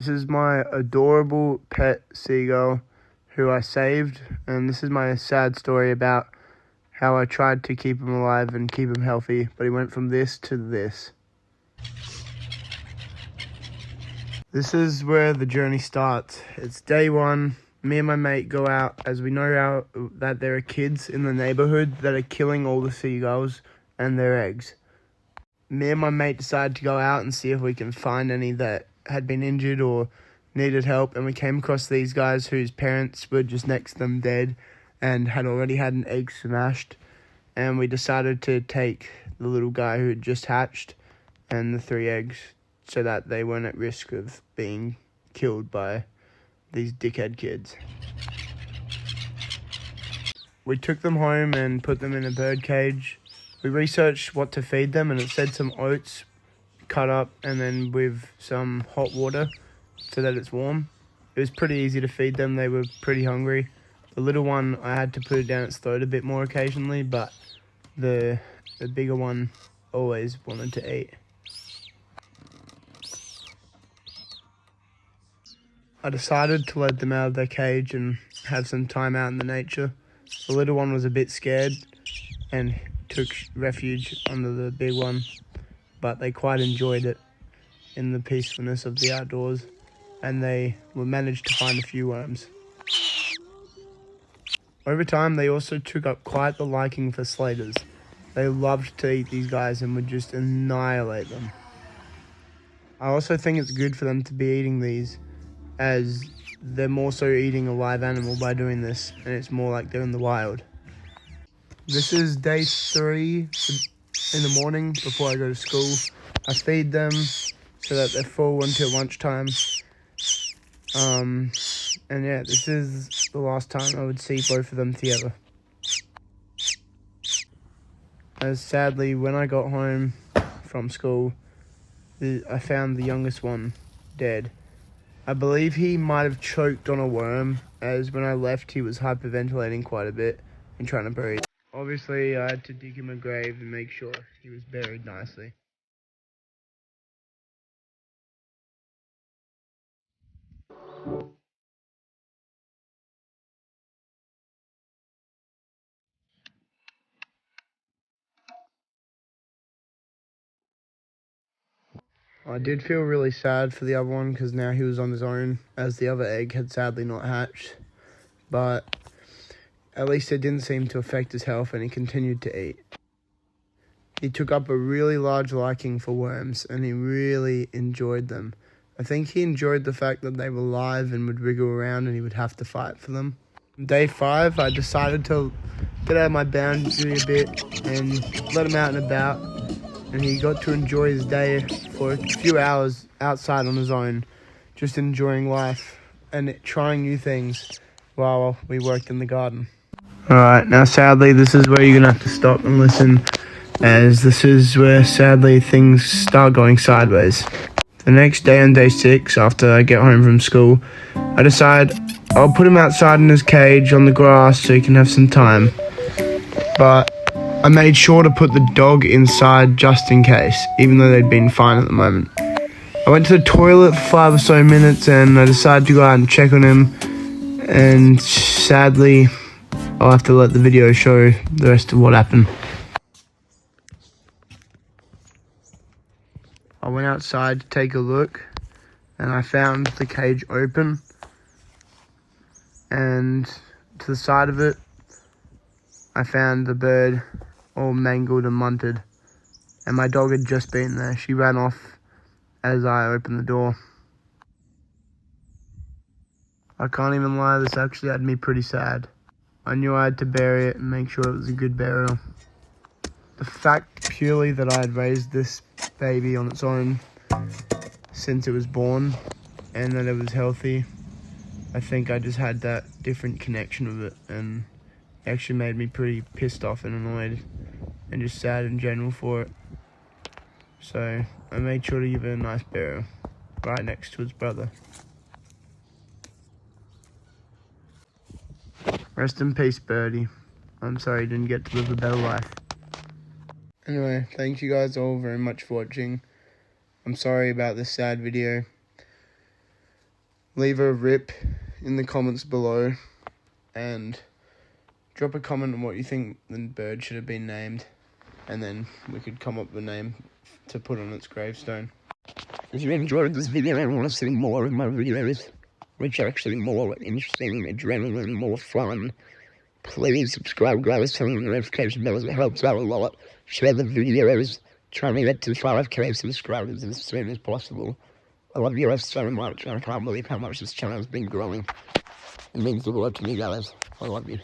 This is my adorable pet seagull who I saved, and this is my sad story about how I tried to keep him alive and keep him healthy, but he went from this to this. This is where the journey starts. It's day one. Me and my mate go out as we know that there are kids in the neighborhood that are killing all the seagulls and their eggs. Me and my mate decided to go out and see if we can find any that had been injured or needed help, and we came across these guys whose parents were just next to them dead and had already had an egg smashed, and we decided to take the little guy who had just hatched and the 3 eggs so that they weren't at risk of being killed by these dickhead kids. We took them home and put them in a bird cage. We researched what to feed them, and it said some oats cut up and then with some hot water so that it's warm. It was pretty easy to feed them. They were pretty hungry. The little one, I had to put it down its throat a bit more occasionally, but the bigger one always wanted to eat. I decided to let them out of their cage and have some time out in the nature. The little one was a bit scared and took refuge under the big one, but they quite enjoyed it in the peacefulness of the outdoors, and they managed to find a few worms. Over time, they also took up quite the liking for slaters. They loved to eat these guys and would just annihilate them. I also think it's good for them to be eating these, as they're more so eating a live animal by doing this, and it's more like they're in the wild. This is day 3 in the morning before I go to school. I feed them so that they're full until lunchtime. And yeah, this is the last time I would see both of them together. As sadly, when I got home from school, I found the youngest one dead. I believe he might have choked on a worm, as when I left he was hyperventilating quite a bit and trying to breathe. Obviously, I had to dig him a grave and make sure he was buried nicely. I did feel really sad for the other one because now he was on his own, as the other egg had sadly not hatched. But at least it didn't seem to affect his health, and he continued to eat. He took up a really large liking for worms, and he really enjoyed them. I think he enjoyed the fact that they were live and would wriggle around and he would have to fight for them. Day 5, I decided to get out of my boundary a bit and let him out and about, and he got to enjoy his day for a few hours outside on his own, just enjoying life and trying new things while we worked in the garden. Alright, now sadly this is where you're going to have to stop and listen, as this is where sadly things start going sideways. The next day, on day 6, after I get home from school, I decide I'll put him outside in his cage on the grass so he can have some time. But I made sure to put the dog inside just in case, even though they'd been fine at the moment. I went to the toilet for 5 or so minutes and I decided to go out and check on him, and sadly I'll have to let the video show the rest of what happened. I went outside to take a look and I found the cage open, and to the side of it I found the bird all mangled and munted, and my dog had just been there. She ran off as I opened the door. I can't even lie, this actually had me pretty sad. I knew I had to bury it and make sure it was a good burial. The fact purely that I had raised this baby on its own since it was born and that it was healthy, I think I just had that different connection with it, and it actually made me pretty pissed off and annoyed and just sad in general for it. So I made sure to give it a nice burial right next to its brother. Rest in peace, Birdie. I'm sorry you didn't get to live a better life. Anyway, thank you guys all very much for watching. I'm sorry about this sad video. leave a rip in the comments below and drop a comment on what you think the bird should have been named, and then we could come up with a name to put on its gravestone. If you enjoyed this video and want to see more of my videos, which are actually more interesting, adrenaline, more fun, please subscribe, guys, turn on the notification bell, it helps out a lot. Share the videos, try to get to 5k subscribers as soon as possible. I love you guys so much, I can't believe how much this channel has been growing. It means the world to me, guys. I love you.